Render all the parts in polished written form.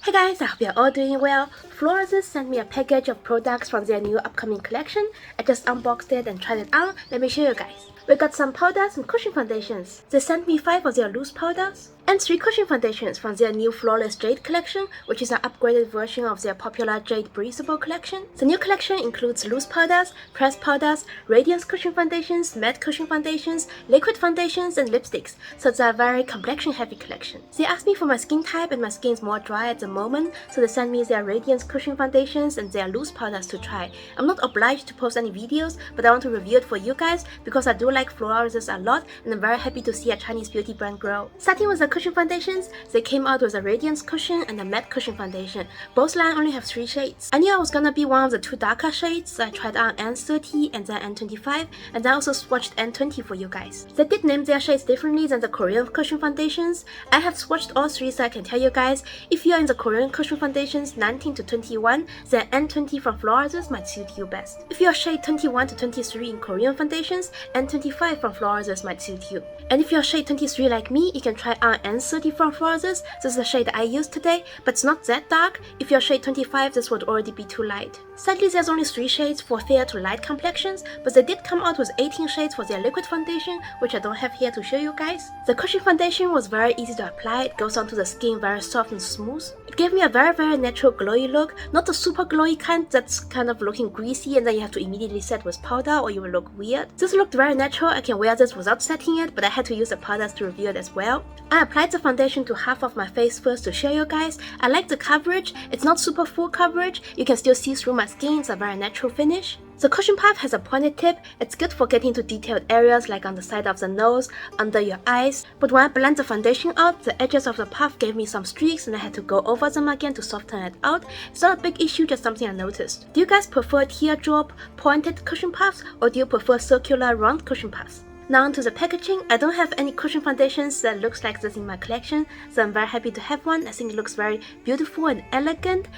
Hey guys, I hope you're all doing well. Florasis sent me a package of products from their new upcoming collection. I just unboxed it and tried it out. Let me show you guys. We got some powders and cushion foundations. They sent me 5 of their loose powders and 3 cushion foundations from their new Flawless Jade collection, which is an upgraded version of their popular Jade Breathable collection. The new collection includes loose powders, pressed powders, radiance cushion foundations, matte cushion foundations, liquid foundations, and lipsticks, so it's a very complexion heavy collection. They asked me for my skin type and my skin is more dry at the moment, so they sent me their radiance cushion foundations and their loose powders to try. I'm not obliged to post any videos, but I want to review it for you guys because I do like Florasis a lot and I'm very happy to see a Chinese beauty brand grow. Starting with the cushion foundations, they came out with a radiance cushion and a matte cushion foundation. Both lines only have 3 shades. I knew I was gonna be one of the 2 darker shades, so I tried on N30 and then N25, and I also swatched N20 for you guys. They did name their shades differently than the Korean cushion foundations. I have swatched all 3, so I can tell you guys, if you are in the Korean cushion foundations 19 to 21, then N20 from Florasis might suit you best. If you are shade 21 to 23 in Korean foundations, N25 from Florasis might suit you. And if you're shade 23 like me, you can try on N30 from Florasis. This is the shade I used today, but it's not that dark. If you're shade 25, this would already be too light. Sadly, there's only 3 shades for fair to light complexions, but they did come out with 18 shades for their liquid foundation, which I don't have here to show you guys. The cushion foundation was very easy to apply. It goes onto the skin very soft and smooth. It gave me a very natural glowy look, not the super glowy kind that's kind of looking greasy and then you have to immediately set with powder or you will look weird. This looked very natural. I can wear this without setting it, but I had to use the powders to reveal it as well. I applied the foundation to half of my face first to show you guys. I like the coverage. It's not super full coverage. You can still see through my skin. It's a very natural finish. The cushion puff has a pointed tip. It's good for getting to detailed areas like on the side of the nose, under your eyes. But when I blend the foundation out, the edges of the puff gave me some streaks and I had to go over them again to soften it out. It's not a big issue, just something I noticed. Do you guys prefer teardrop, pointed cushion puffs, or do you prefer circular, round cushion puffs? Now onto the packaging. I don't have any cushion foundations that looks like this in my collection, so I'm very happy to have one. I think it looks very beautiful and elegant.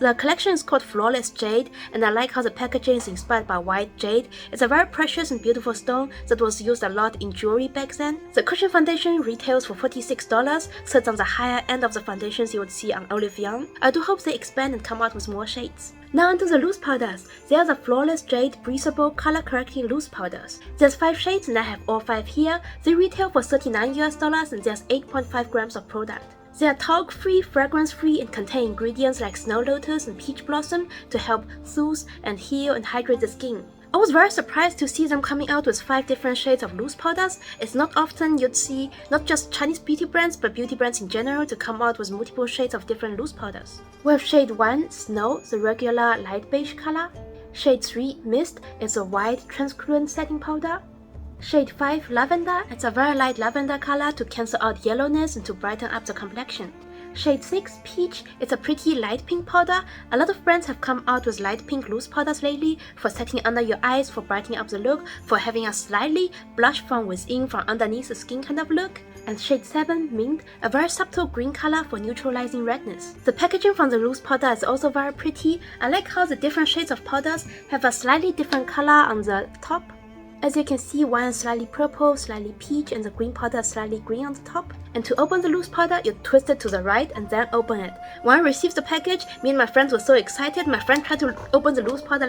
The collection is called Flawless Jade, and I like how the packaging is inspired by white jade. It's a very precious and beautiful stone that was used a lot in jewelry back then. The cushion foundation retails for $46, so it's on the higher end of the foundations you would see on Olive Young. I do hope they expand and come out with more shades. Now onto the loose powders. They are the Flawless Jade Breathable Color Correcting Loose Powders. There's 5 shades and I have all 5 here. They retail for $39 and there's 8.5 grams of product. They are talc-free, fragrance-free, and contain ingredients like snow lotus and peach blossom to help soothe and heal and hydrate the skin. I was very surprised to see them coming out with 5 different shades of loose powders. It's not often you'd see not just Chinese beauty brands, but beauty brands in general to come out with multiple shades of different loose powders. We have shade 1, Snow, the regular light beige color. Shade 3, Mist, is a white translucent setting powder. Shade 5, Lavender, it's a very light lavender color to cancel out yellowness and to brighten up the complexion. Shade 6, Peach, it's a pretty light pink powder. A lot of brands have come out with light pink loose powders lately for setting under your eyes, for brightening up the look, for having a slightly blush from within, from underneath the skin kind of look. And shade 7, Mint, a very subtle green color for neutralizing redness. The packaging from the loose powder is also very pretty. I like how the different shades of powders have a slightly different color on the top. As you can see, one is slightly purple, slightly peach, and the green powder is slightly green on the top. And to open the loose powder, you twist it to the right and then open it. When I received the package, me and my friends were so excited. My friend tried to open the loose powder,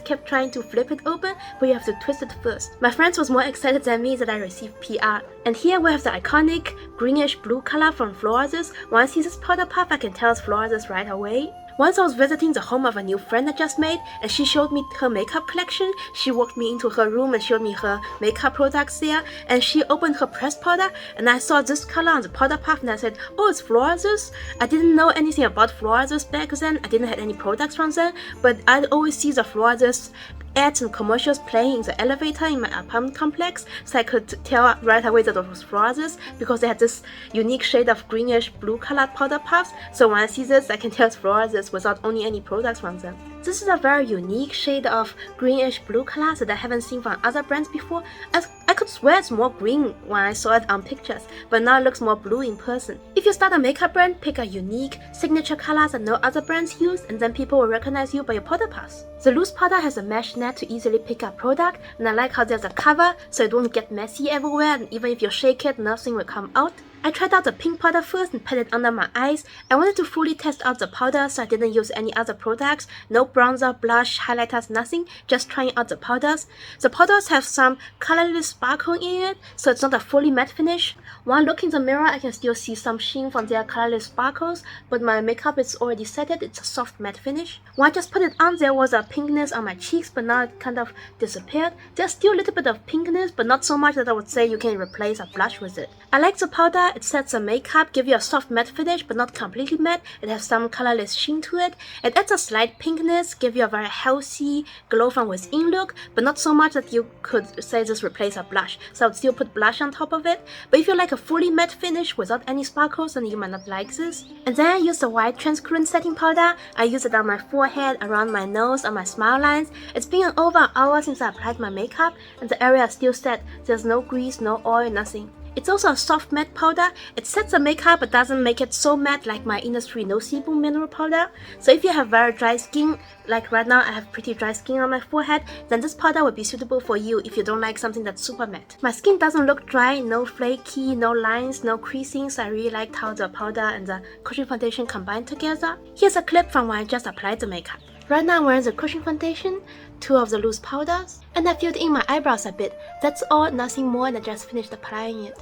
kept trying to flip it open, but you have to twist it first. My friends was more excited than me that I received PR. And here we have the iconic greenish blue color from Florasis. When I see this powder puff, I can tell it's Florasis right away. Once I was visiting the home of a new friend I just made, and she showed me her makeup collection. She walked me into her room and showed me her makeup products there, and she opened her pressed powder, and I saw this color on the powder puff, and I said, oh, it's Florasis. I didn't know anything about Florasis back then. I didn't have any products from them, but I'd always see the Florasis ads and commercials playing in the elevator in my apartment complex, so I could tell right away that it was Florasis because they had this unique shade of greenish blue colored powder puffs. So when I see this, I can tell it's Florasis without owning any products from them. This is a very unique shade of greenish blue color that I haven't seen from other brands before. I could swear it's more green when I saw it on pictures, but now it looks more blue in person. If you start a makeup brand, pick a unique signature color that no other brands use, and then people will recognize you by your powder puffs. The loose powder has a mesh net to easily pick up product, and I like how there's a cover so it won't get messy everywhere, and even if you shake it, nothing will come out. I tried out the pink powder first and pat it under my eyes. I wanted to fully test out the powder, so I didn't use any other products. No bronzer, blush, highlighters, nothing. Just trying out the powders. The powders have some colorless sparkle in it, so it's not a fully matte finish. While looking in the mirror, I can still see some sheen from their colorless sparkles, but my makeup is already set it. It's a soft matte finish. When I just put it on, there was a pinkness on my cheeks, but now it kind of disappeared. There's still a little bit of pinkness, but not so much that I would say you can replace a blush with it. I like the powder. It sets the makeup, give you a soft matte finish, but not completely matte. It has some colorless sheen to it. It adds a slight pinkness, give you a very healthy glow from within look, but not so much that you could say this replace a blush. So I would still put blush on top of it. But if you like a fully matte finish without any sparkles, then you might not like this. And then I use the white transparent setting powder. I use it on my forehead, around my nose, on my smile lines. It's been over an hour since I applied my makeup, and the area is still set. There's no grease, no oil, nothing. It's also a soft matte powder. It sets the makeup but doesn't make it so matte like my Innisfree No Sebum mineral powder. So if you have very dry skin, like right now I have pretty dry skin on my forehead, then this powder would be suitable for you if you don't like something that's super matte. My skin doesn't look dry, no flaky, no lines, no creasing, so I really liked how the powder and the cushion foundation combined together. Here's a clip from when I just applied the makeup. Right now I'm wearing the cushion foundation, 2 of the loose powders, and I filled in my eyebrows a bit. That's all, nothing more, and I just finished applying it.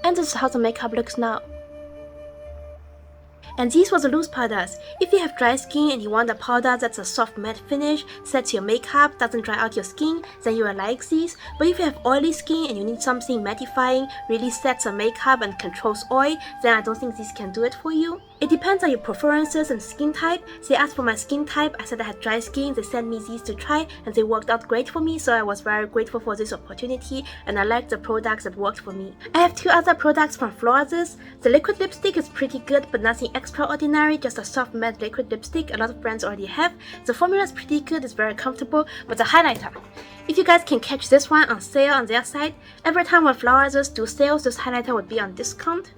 And this is how the makeup looks now. And these were the loose powders. If you have dry skin and you want a powder that's a soft matte finish, sets your makeup, doesn't dry out your skin, then you will like these. But if you have oily skin and you need something mattifying, really sets the makeup and controls oil, then I don't think these can do it for you. It depends on your preferences and skin type. They asked for my skin type, I said I had dry skin, they sent me these to try and they worked out great for me, so I was very grateful for this opportunity and I liked the products that worked for me. I have 2 other products from Florasis. The liquid lipstick is pretty good but nothing extraordinary, just a soft matte liquid lipstick a lot of brands already have. The formula is pretty good, it's very comfortable, but the highlighter. If you guys can catch this one on sale on their site, every time when Florasis do sales, this highlighter would be on discount.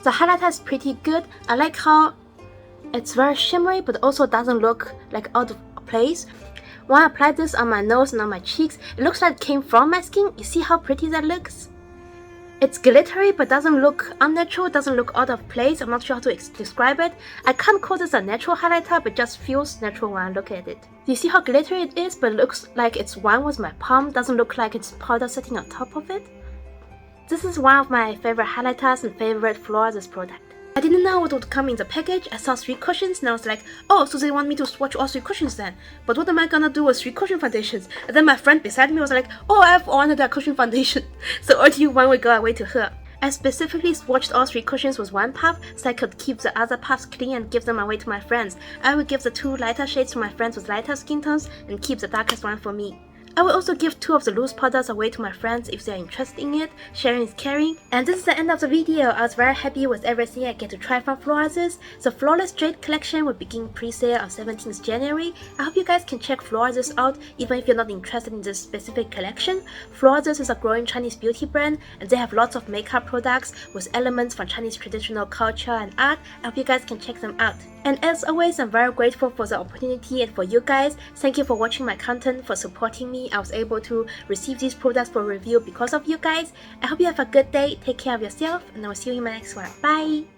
The highlighter is pretty good. I like how it's very shimmery but also doesn't look like out of place. When I apply this on my nose and on my cheeks, it looks like it came from my skin. You see how pretty that looks? It's glittery but doesn't look unnatural, doesn't look out of place. I'm not sure how to describe it. I can't call this a natural highlighter, but just feels natural when I look at it. You see how glittery it is, but it looks like it's one with my palm. Doesn't look like it's powder sitting on top of it. This is one of my favorite highlighters and favorite Florasis product. I didn't know what would come in the package. I saw 3 cushions and I was like, oh, so they want me to swatch all 3 cushions then. But what am I gonna do with 3 cushion foundations? And then my friend beside me was like, oh, I have wanted a cushion foundation. So only one will go away to her. I specifically swatched all 3 cushions with 1 puff so I could keep the other puffs clean and give them away to my friends. I will give the 2 lighter shades to my friends with lighter skin tones and keep the darkest one for me. I will also give 2 of the loose powders away to my friends if they are interested in it. Sharing is caring. And this is the end of the video. I was very happy with everything I get to try from Florasis. The Flawless Jade collection will begin pre-sale on 17th January. I hope you guys can check Florasis out even if you're not interested in this specific collection. Florasis is a growing Chinese beauty brand and they have lots of makeup products with elements from Chinese traditional culture and art. I hope you guys can check them out. And as always, I'm very grateful for the opportunity and for you guys. Thank you for watching my content, for supporting me. I was able to receive these products for review because of you guys. I hope you have a good day, take care of yourself, and I will see you in my next one. Bye!